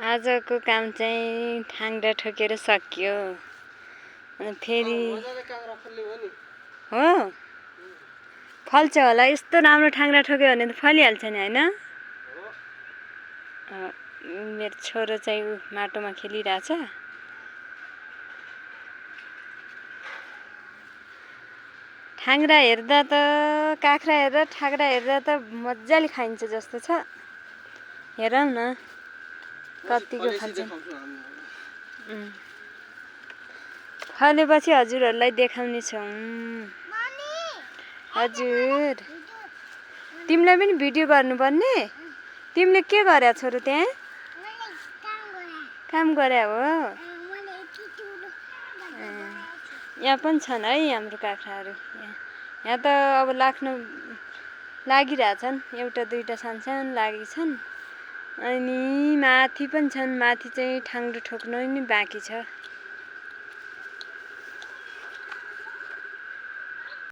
आजको काम चाहिँ ठाङ्ग्रा ठोकेर सकियो। अनि फेरि हो फल्छ होला। यस्तो राम्रो ठाङ्ग्रा ठोक्यो भने त फलिहाल्छ नि हैन? मेरो छोरो चाहिँ माटोमा खेलिरहेछ। ठाङ्ग्रा हेर्दा त काँक्रा हेर्दा ठाग्रा हेर्दा त मजाले खाइन्छ जस्तो छ। हेरौँ न कतिको फल्छ। फलेपछि हजुरहरूलाई देखाउने छौँ। हजुर तिमीलाई पनि भिडियो गर्नुपर्ने? तिमीले के गर्या छोरो त्यहाँ? काम गर्या हो। यहाँ पनि छन् है हाम्रो काँक्राहरू। यहाँ त अब लाग्न लागिरहेछन्। एउटा दुईटा सानसानो लागेछन्। अनि माथि पनि छन्। माथि चाहिँ ठाङ्ग्रो ठोक्नु नि बाँकी छ।